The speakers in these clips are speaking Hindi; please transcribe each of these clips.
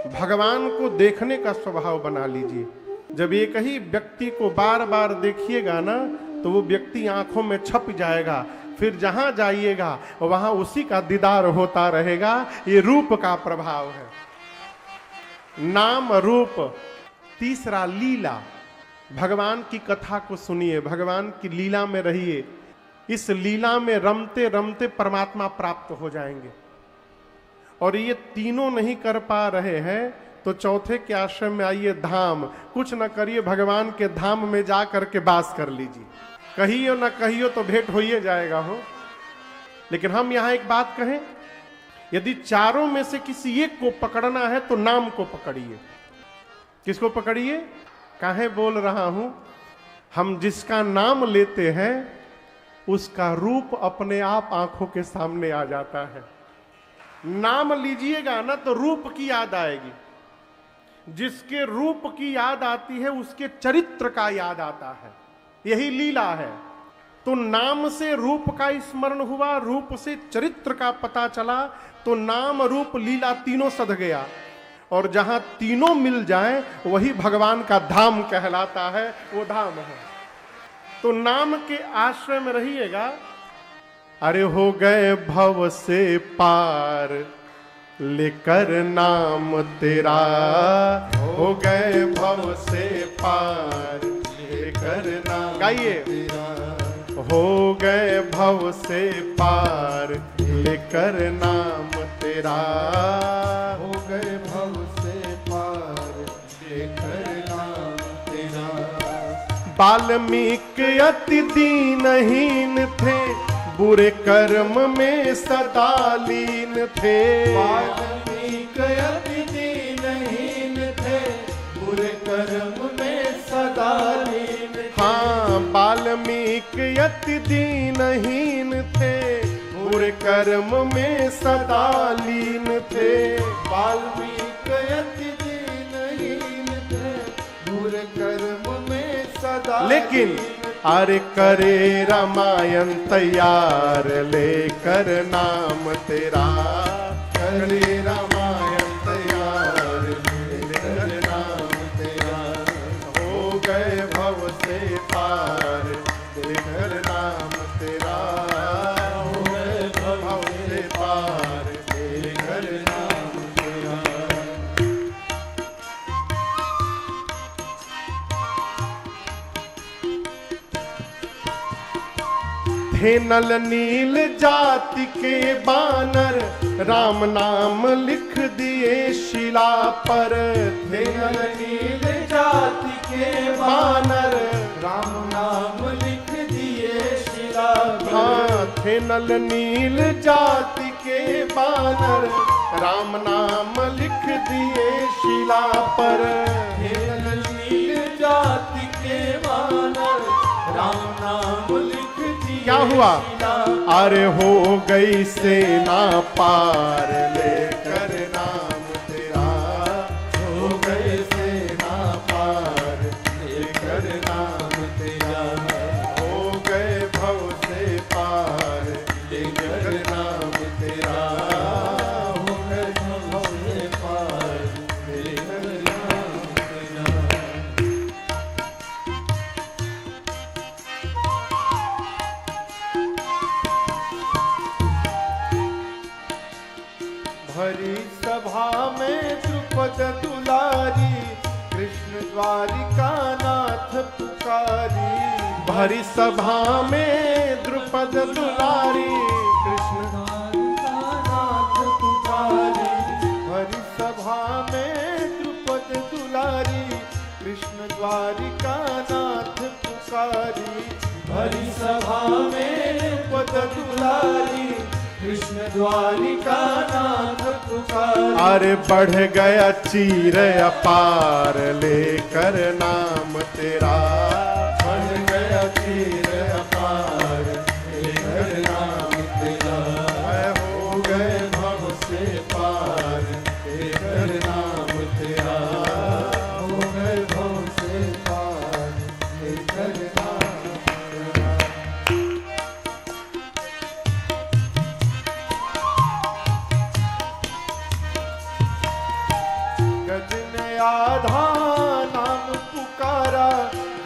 भगवान को देखने का स्वभाव बना लीजिए। जब एक ही व्यक्ति को बार बार देखिएगा ना तो वो व्यक्ति आंखों में छप जाएगा, फिर जहां जाइएगा वहां उसी का दीदार होता रहेगा। ये रूप का प्रभाव है, नाम रूप। तीसरा लीला, भगवान की कथा को सुनिए, भगवान की लीला में रहिए। इस लीला में रमते रमते परमात्मा प्राप्त हो जाएंगे। और ये तीनों नहीं कर पा रहे हैं तो चौथे के आश्रम में आइए, धाम। कुछ न करिए, भगवान के धाम में जा करके वास कर लीजिए। कहियो न कहियो तो भेंट हो ही जाएगा हो। लेकिन हम यहां एक बात कहें, यदि चारों में से किसी एक को पकड़ना है तो नाम को पकड़िए। किसको पकड़िए? काहे बोल रहा हूं, हम जिसका नाम लेते हैं उसका रूप अपने आप आंखों के सामने आ जाता है। नाम लीजिएगा ना तो रूप की याद आएगी। जिसके रूप की याद आती है उसके चरित्र का याद आता है। यही लीला है। तो नाम से रूप का स्मरण हुआ, रूप से चरित्र का पता चला, तो नाम रूप लीला तीनों सध गया। और जहां तीनों मिल जाएं वही भगवान का धाम कहलाता है, वो धाम है। तो नाम के आश्रय में रहिएगा। अरे हो गए भव से पार लेकर नाम तेरा, हो गए भव से पार लेकर नाम, गाइए, हो गए भव से पार लेकर नाम तेरा, हो गए भव से पार लेकर नाम तेरा। वाल्मीकि अति दीनहीन थे, बुरे कर्म में सदा लीन थे। वाल्मीकि अति दीनहीन थे, बुरे कर्म में सदा लीन थे। हाँ, वाल्मीकि अति दीनहीन थे, बुरे कर्म में सदा लीन थे। वाल्मीकि अति दीनहीन थे, बुरे कर्म में सदा। लेकिन अरे करे रामायण तैयार लेकर नाम तेरा, करे रामायण तैयार लेकर नाम तेरा। हो गए भव से पार लेकर नाम तेरा, हो गए भव से पार लेकर नाम तेरा। थे नल नील जाति के बानर, राम नाम लिख दिए शिला पर। थे नल नील जाति के बानर, राम नाम लिख दिए शिला पर। हाँ, थे नल नील जाति के बानर, राम नाम लिख दिए शिला पर। थे नल नील जाति के बानर, राम नाम लिख दिए। क्या हुआ? अरे हो गई सेना पार लेकर नाम तेरा, हो गए सेना पार लेकर नाम तेरा। हो गए भव से पार लेकर नाम तेरा, हो गए भव से पार लेकर नाम तेरा। भरी सभा में द्रुपद दुलारी, कृष्ण द्वारिका नाथ पुकारी। भरी सभा में द्रुपद दुलारी, कृष्ण द्वारिका नाथ पुकारी। भरी सभा में द्रुपद दुलारी, कृष्ण द्वारिका नाथ पुकारी। भरी सभा में द्रुपद दुलारी, कृष्ण द्वारिका नाथ पुकार। अरे बढ़ गया चीर अपार लेकर नाम तेरा, बढ़ गया चीर अपार लेकर नाम तेरा। हो गए भव से पार लेकर नाम तेरा, हो गए भव से पार लेकर नाम तेरा। आधा नाम पुकारा,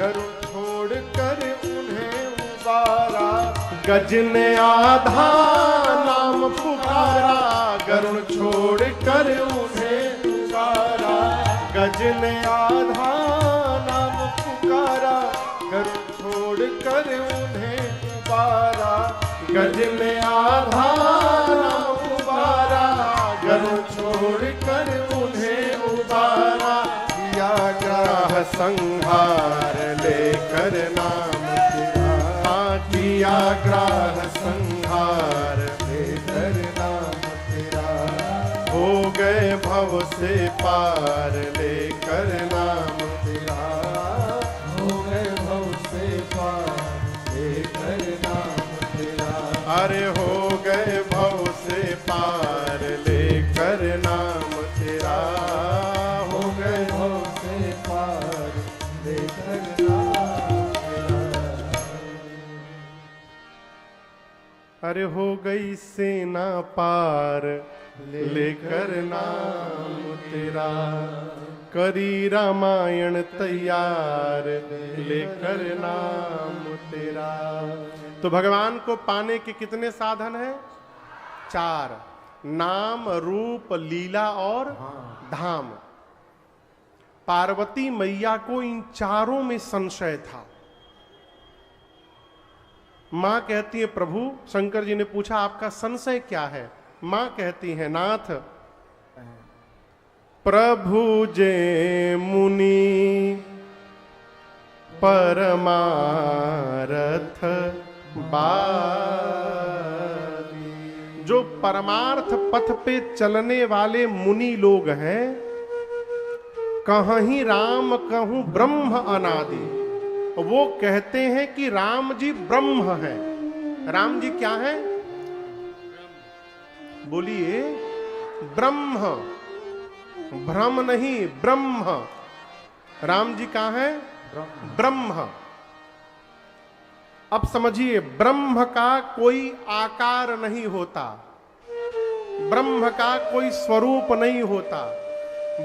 गरुड़ छोड़ कर उन्हें उबारा। गज ने आधा नाम पुकारा, गरुड़ छोड़ कर उन्हें उबारा। गज ने आधा नाम पुकारा, गरुड़ छोड़ कर उन्हें उबारा। गज ने आधा नाम पुकारा, गरुड़ छोड़ कर उन्हें उबारा। किया ग्राह संहार लेकर नाम तेरा, हाँ किया ग्राह संहार लेकर नाम तेरा। हो गए भव से पार लेकर नाम तेरा हो गए भव से पार लेकर नाम तेरा। अरे हो गए भव से पार लेकर नाम तेरा। हो गए भव से पार लेकर नाम तेरा। अरे हो गई सेना पार लेकर नाम तेरा। करी रामायण तैयार लेकर नाम तेरा। तो भगवान को पाने के कितने साधन हैं? 4, नाम, रूप, लीला और धाम। पार्वती मैया को इन चारों में संशय था। मां कहती है प्रभु, शंकर जी ने पूछा आपका संशय क्या है? मां कहती है नाथ, प्रभु जे मुनि परमारथ बारी। जो परमार्थ पथ पे चलने वाले मुनि लोग हैं, कहीं राम कहूं ब्रह्म अनादि, वो कहते हैं कि राम जी ब्रह्म हैं। राम जी क्या हैं? बोलिए, ब्रह्म, भ्रम नहीं, ब्रह्म। राम जी कहां हैं? ब्रह्म। अब समझिए, ब्रह्म का कोई आकार नहीं होता, ब्रह्म का कोई स्वरूप नहीं होता,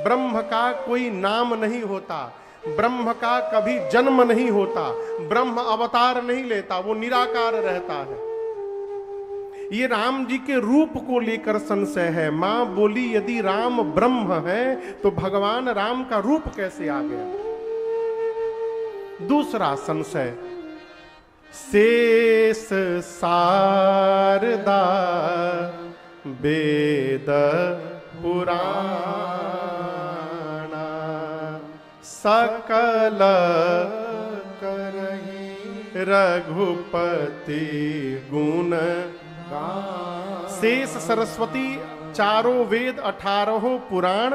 ब्रह्म का कोई नाम नहीं होता, ब्रह्म का कभी जन्म नहीं होता, ब्रह्म अवतार नहीं लेता, वो निराकार रहता है। ये राम जी के रूप को लेकर संशय है। मां बोली यदि राम ब्रह्म है तो भगवान राम का रूप कैसे आ गया? दूसरा संशय, शेष शारदा वेद पुराण सकल करहि रघुपति गुण। शेष सरस्वती, चारों वेद, 18 पुराण,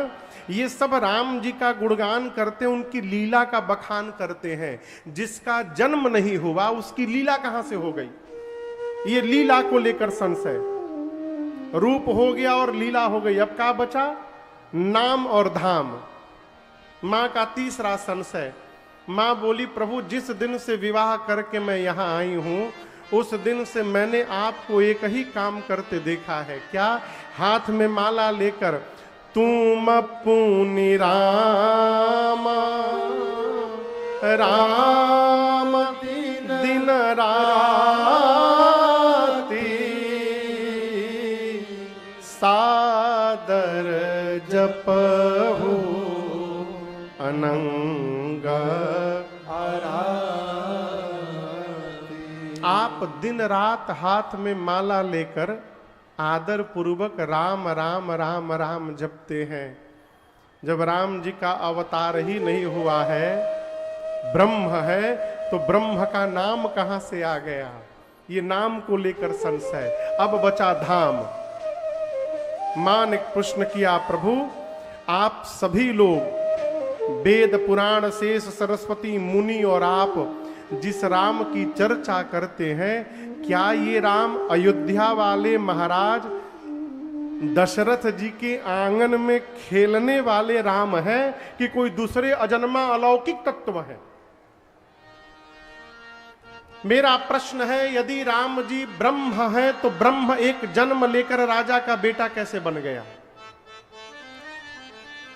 ये सब राम जी का गुणगान करते हैं, उनकी लीला का बखान करते हैं। जिसका जन्म नहीं हुआ उसकी लीला कहां से हो गई? ये लीला को लेकर संशय। रूप हो गया और लीला हो गई, अब क्या बचा? नाम और धाम। मां का तीसरा संशय, मां बोली प्रभु जिस दिन से विवाह करके मैं यहां आई हूं उस दिन से मैंने आपको एक ही काम करते देखा है। क्या? हाथ में माला लेकर तुम पुनि राम राम दिन राती सादर जपहु अनंग आरती। आप दिन रात हाथ में माला लेकर आदर पूर्वक राम राम राम राम जपते हैं। जब राम जी का अवतार ही नहीं हुआ है, ब्रह्म है, तो ब्रह्म का नाम कहां से आ गया? ये नाम को लेकर संशय। अब बचा धाम। मां ने प्रश्न किया प्रभु आप सभी लोग वेद पुराण शेष सरस्वती मुनि और आप जिस राम की चर्चा करते हैं, क्या ये राम अयोध्या वाले महाराज दशरथ जी के आंगन में खेलने वाले राम हैं कि कोई दूसरे अजन्मा अलौकिक तत्व है? मेरा प्रश्न है, यदि राम जी ब्रह्म हैं तो ब्रह्म एक जन्म लेकर राजा का बेटा कैसे बन गया?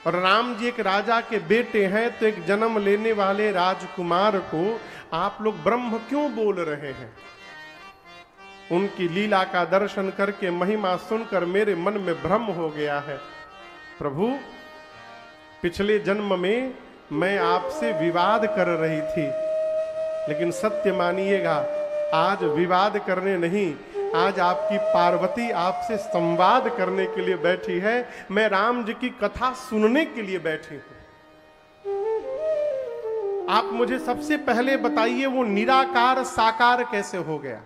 और राम जी एक राजा के बेटे हैं, तो एक जन्म लेने वाले राजकुमार को आप लोग ब्रह्म क्यों बोल रहे हैं? उनकी लीला का दर्शन करके, महिमा सुनकर मेरे मन में भ्रम हो गया है। प्रभु, पिछले जन्म में मैं आपसे विवाद कर रही थी, लेकिन सत्य मानिएगा आज विवाद करने नहीं, आज आपकी पार्वती आपसे संवाद करने के लिए बैठी है। मैं राम जी की कथा सुनने के लिए बैठी हूं। आप मुझे सबसे पहले बताइए, वो निराकार साकार कैसे हो गया?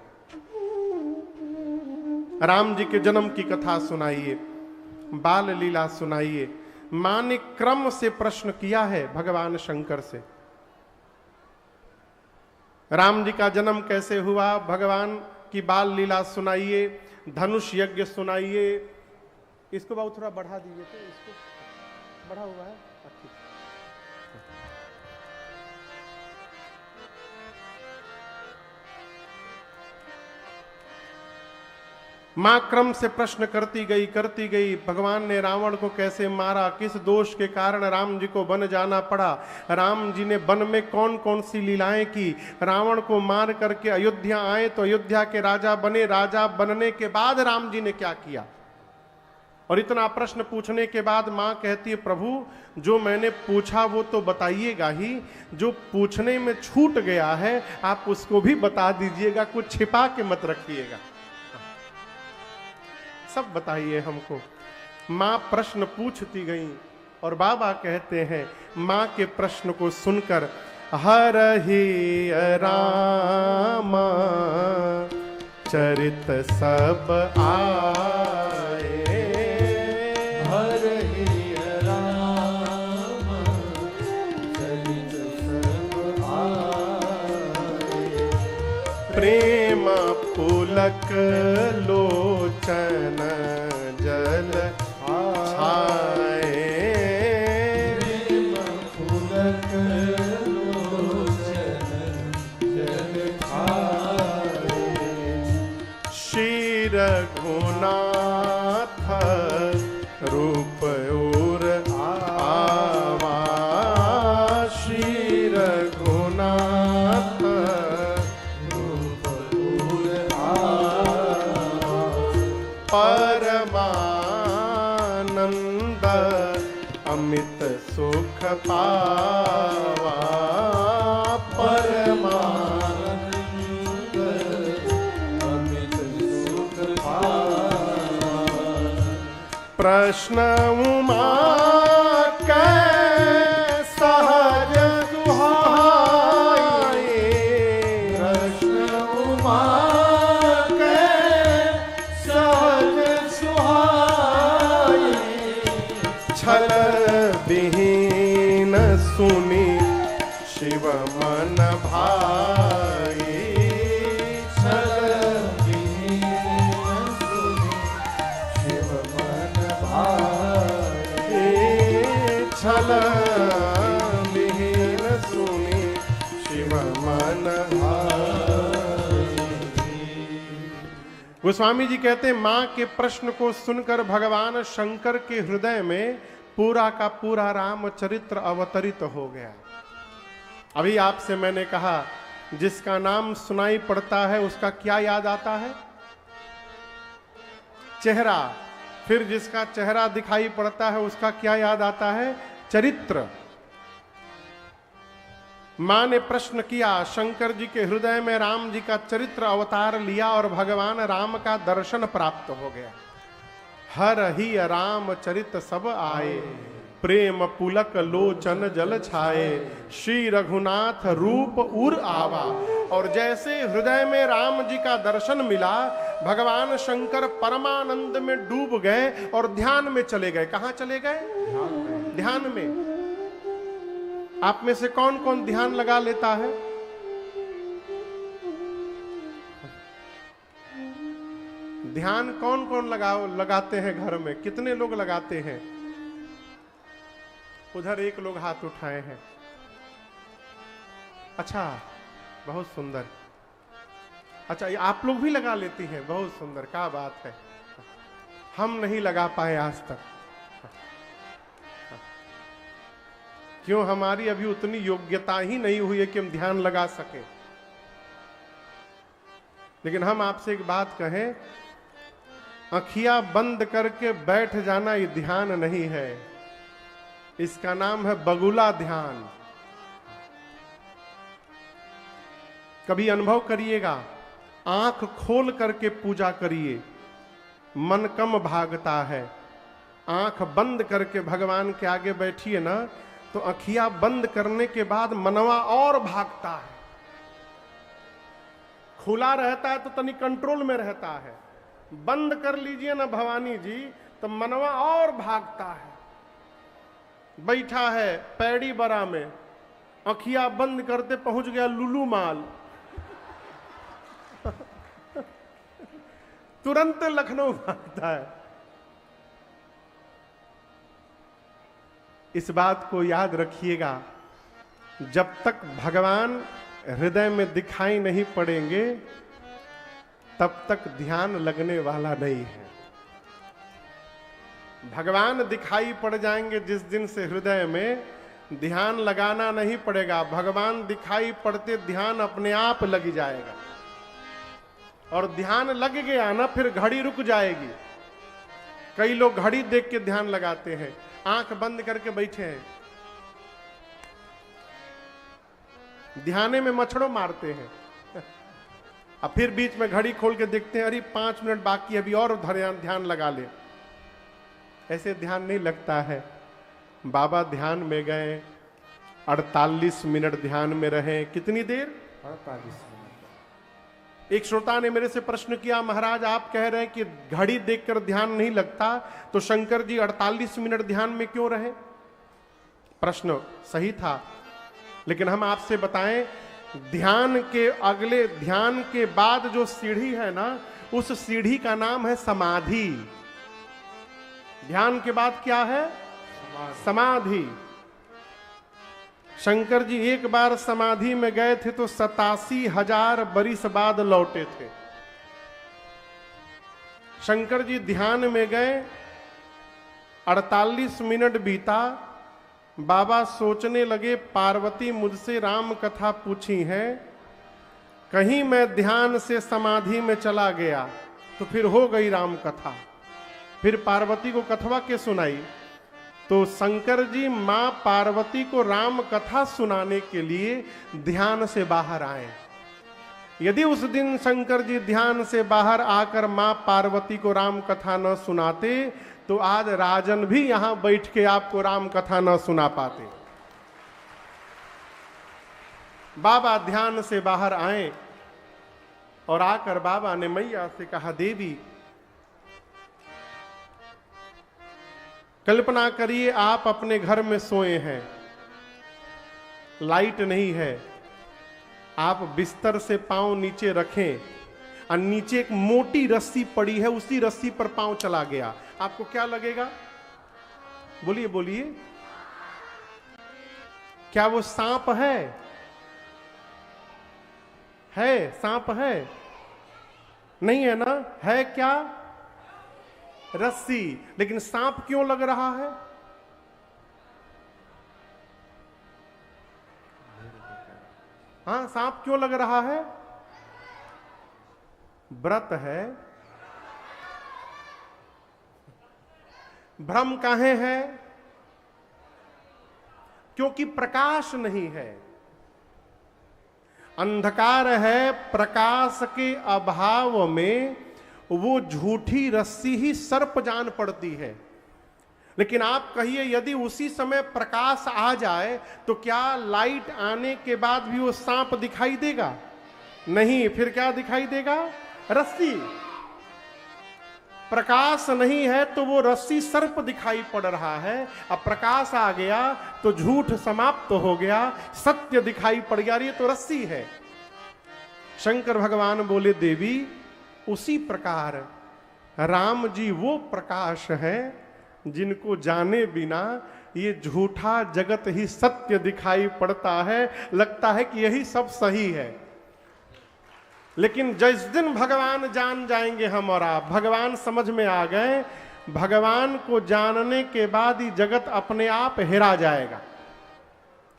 राम जी के जन्म की कथा सुनाइए, बाल लीला सुनाइए। मां ने क्रम से प्रश्न किया है भगवान शंकर से। राम जी का जन्म कैसे हुआ, भगवान की बाल लीला सुनाइए, धनुष यज्ञ सुनाइए। इसको बाबू थोड़ा बढ़ा दीजिए, तो इसको बढ़ा हुआ है। अच्छा, मां क्रम से प्रश्न करती गई। भगवान ने रावण को कैसे मारा, किस दोष के कारण राम जी को वन जाना पड़ा, राम जी ने वन में कौन कौन सी लीलाएं की, रावण को मार करके अयोध्या आए तो अयोध्या के राजा बने, राजा बनने के बाद राम जी ने क्या किया। और इतना प्रश्न पूछने के बाद मां कहती है, प्रभु जो मैंने पूछा वो तो बताइएगा ही, जो पूछने में छूट गया है आप उसको भी बता दीजिएगा, कुछ छिपा के मत रखिएगा, सब बताइए हमको। मां प्रश्न पूछती गई और बाबा कहते हैं, मां के प्रश्न को सुनकर हरहि राम चरित सब आए, हरहि राम चरित सब आए, प्रेम पुलक लोचन जल छाए, प्रेम पुलक लोचन जल छाए, श्री रघुनाथ रूप और आवा, श्री रघुनाथ रूप और आवा, परमानंद अमित सुख पावा, परमानंद अमित सुख पावा, प्रश्न उमा कै सहज सुहाए, कृष्ण उमा के सहज सुहाए, छल विहीन सुनी शिव मन भाई, छल विहीन सुनी शिव मन भाए, छल विहीन सुनी शिव मन गोस्वामी जी कहते हैं, मां के प्रश्न को सुनकर भगवान शंकर के हृदय में पूरा का पूरा रामचरित्र अवतरित हो गया। अभी आपसे मैंने कहा, जिसका नाम सुनाई पड़ता है उसका क्या याद आता है? चेहरा। फिर जिसका चेहरा दिखाई पड़ता है उसका क्या याद आता है? चरित्र। मां ने प्रश्न किया, शंकर जी के हृदय में राम जी का चरित्र अवतार लिया और भगवान राम का दर्शन प्राप्त हो गया। हर ही राम चरित सब आए, प्रेम पुलक लोचन जल छाए, श्री रघुनाथ रूप उर आवा। और जैसे हृदय में राम जी का दर्शन मिला, भगवान शंकर परमानंद में डूब गए और ध्यान में चले गए। कहां चले गए? ध्यान में। आप में से कौन कौन ध्यान लगा लेता है? ध्यान कौन कौन लगाते हैं घर में? कितने लोग लगाते हैं? उधर एक लोग हाथ उठाए हैं। अच्छा, बहुत सुंदर। अच्छा, ये आप लोग भी लगा लेती हैं? बहुत सुंदर, क्या बात है। हम नहीं लगा पाए आज तक। क्यों? हमारी अभी उतनी योग्यता ही नहीं हुई है कि हम ध्यान लगा सकें। लेकिन हम आपसे एक बात कहें, आँखियां बंद करके बैठ जाना ये ध्यान नहीं है, इसका नाम है बगुला ध्यान। कभी अनुभव करिएगा, आंख खोल करके पूजा करिए, मन कम भागता है। आंख बंद करके भगवान के आगे बैठिए ना, तो आँखियां बंद करने के बाद मनवा और भागता है। खुला रहता है तो तनी कंट्रोल में रहता है, बंद कर लीजिए ना भवानी जी तो मनवा और भागता है। बैठा है पैड़ी बरा में, आँखियां बंद करते पहुंच गया लुलू माल, तुरंत लखनऊ भागता है। इस बात को याद रखिएगा, जब तक भगवान हृदय में दिखाई नहीं पड़ेंगे तब तक ध्यान लगने वाला नहीं है। भगवान दिखाई पड़ जाएंगे जिस दिन से हृदय में ध्यान लगाना नहीं पड़ेगा। भगवान दिखाई पड़ते ध्यान अपने आप लग जाएगा, और ध्यान लग गया ना फिर घड़ी रुक जाएगी। कई लोग घड़ी देख के ध्यान लगाते हैं, आंख बंद करके बैठे हैं, ध्याने में मच्छरों मारते हैं, अब फिर बीच में घड़ी खोल के देखते हैं, अरे 5 मिनट बाकी, अभी और ध्यान लगा ले। ऐसे ध्यान नहीं लगता है। बाबा ध्यान में गए, 48 मिनट ध्यान में रहे। कितनी देर? 48 मिनट। एक श्रोता ने मेरे से प्रश्न किया, महाराज आप कह रहे हैं कि घड़ी देखकर ध्यान नहीं लगता, तो शंकर जी 48 मिनट ध्यान में क्यों रहे? प्रश्न सही था, लेकिन हम आपसे बताएं, ध्यान के बाद जो सीढ़ी है ना, उस सीढ़ी का नाम है समाधि। ध्यान के बाद क्या है? समाधि। शंकर जी एक बार समाधि में गए थे तो 87,000 बरिस बाद लौटे थे। शंकर जी ध्यान में गए, 48 मिनट बीता, बाबा सोचने लगे, पार्वती मुझसे राम कथा पूछी है, कहीं मैं ध्यान से समाधि में चला गया तो फिर हो गई राम कथा। फिर पार्वती को कथवा के सुनाई, तो शंकर जी मां पार्वती को राम कथा सुनाने के लिए ध्यान से बाहर आए। यदि उस दिन शंकर जी ध्यान से बाहर आकर मां पार्वती को राम कथा न सुनाते तो आज राजन भी यहां बैठ के आपको राम कथा न सुना पाते। बाबा ध्यान से बाहर आए और आकर बाबा ने मैया से कहा, देवी कल्पना करिए आप अपने घर में सोए हैं, लाइट नहीं है, आप बिस्तर से पांव नीचे रखें और नीचे एक मोटी रस्सी पड़ी है, उसी रस्सी पर पांव चला गया, आपको क्या लगेगा? बोलिए बोलिए, क्या वो सांप है? सांप है? नहीं है ना? है क्या? रस्सी। लेकिन सांप क्यों लग रहा है? हाँ, सांप क्यों लग रहा है? व्रत है। भ्रम काहे है? क्योंकि प्रकाश नहीं है, अंधकार है। प्रकाश के अभाव में वो झूठी रस्सी ही सर्प जान पड़ती है। लेकिन आप कहिए, यदि उसी समय प्रकाश आ जाए तो क्या लाइट आने के बाद भी वो सांप दिखाई देगा? नहीं। फिर क्या दिखाई देगा? रस्सी। प्रकाश नहीं है तो वो रस्सी सर्प दिखाई पड़ रहा है। अब प्रकाश आ गया तो झूठ समाप्त हो गया, सत्य दिखाई पड़ गया, ये तो रस्सी है। शंकर भगवान बोले, देवी उसी प्रकार राम जी वो प्रकाश है जिनको जाने बिना ये झूठा जगत ही सत्य दिखाई पड़ता है, लगता है कि यही सब सही है। लेकिन जिस दिन भगवान जान जाएंगे हम और आप, भगवान समझ में आ गए, भगवान को जानने के बाद ही जगत अपने आप हेरा जाएगा।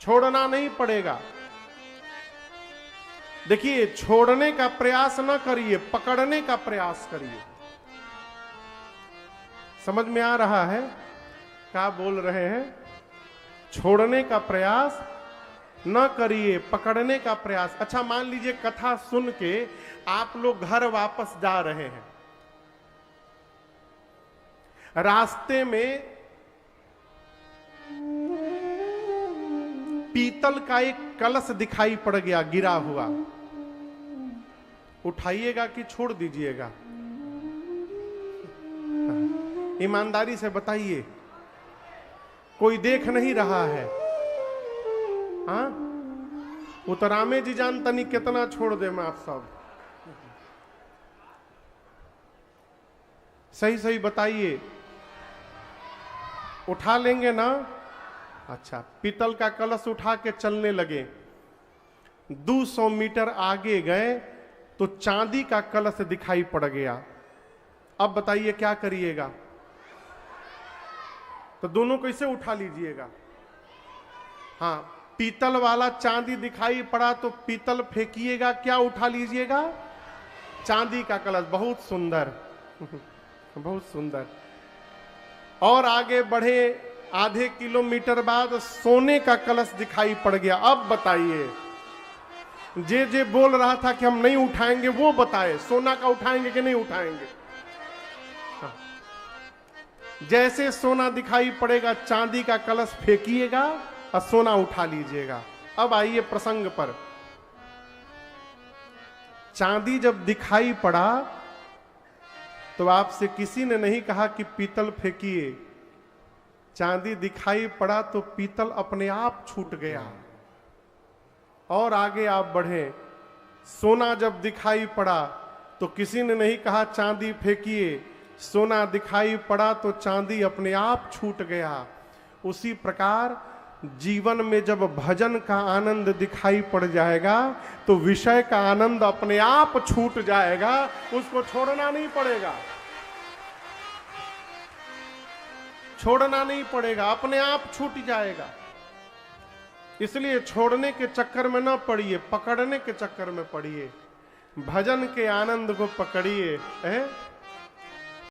छोड़ना नहीं पड़ेगा। देखिए, छोड़ने का प्रयास न करिए, पकड़ने का प्रयास करिए। समझ में आ रहा है क्या बोल रहे हैं? छोड़ने का प्रयास न करिए, पकड़ने का प्रयास। अच्छा, मान लीजिए कथा सुन के आप लोग घर वापस जा रहे हैं, रास्ते में पीतल का एक कलश दिखाई पड़ गया गिरा हुआ, उठाइएगा कि छोड़ दीजिएगा? ईमानदारी से बताइए, कोई देख नहीं रहा है। हाँ, उतरामे जी जानता नहीं कितना छोड़ दे मैं आप सब। सही सही बताइए, उठा लेंगे ना? अच्छा, पीतल का कलश उठा के चलने लगे, 200 मीटर आगे गए तो चांदी का कलश दिखाई पड़ गया। अब बताइए क्या करिएगा? तो दोनों कैसे उठा लीजिएगा? हाँ, पीतल वाला चांदी दिखाई पड़ा तो पीतल फेंकिएगा, क्या उठा लीजिएगा? चांदी का कलश। बहुत सुंदर बहुत सुंदर। और आगे बढ़े, आधे किलोमीटर बाद सोने का कलश दिखाई पड़ गया। अब बताइए, जे बोल रहा था कि हम नहीं उठाएंगे वो बताए, सोना का उठाएंगे कि नहीं उठाएंगे? हाँ। जैसे सोना दिखाई पड़ेगा, चांदी का कलश फेंकिएगा और सोना उठा लीजिएगा। अब आइए प्रसंग पर। चांदी जब दिखाई पड़ा तो आपसे किसी ने नहीं कहा कि पीतल फेंकिए। चांदी दिखाई पड़ा तो पीतल अपने आप छूट गया। और आगे आप बढ़े, सोना जब दिखाई पड़ा तो किसी ने नहीं कहा चांदी फेंकिए, सोना दिखाई पड़ा तो चांदी अपने आप छूट गया। उसी प्रकार जीवन में जब भजन का आनंद दिखाई पड़ जाएगा तो विषय का आनंद अपने आप छूट जाएगा, उसको छोड़ना नहीं पड़ेगा। छोड़ना नहीं पड़ेगा, अपने आप छूट जाएगा। इसलिए छोड़ने के चक्कर में न पड़िए, पकड़ने के चक्कर में पड़िए। भजन के आनंद को पकड़िए।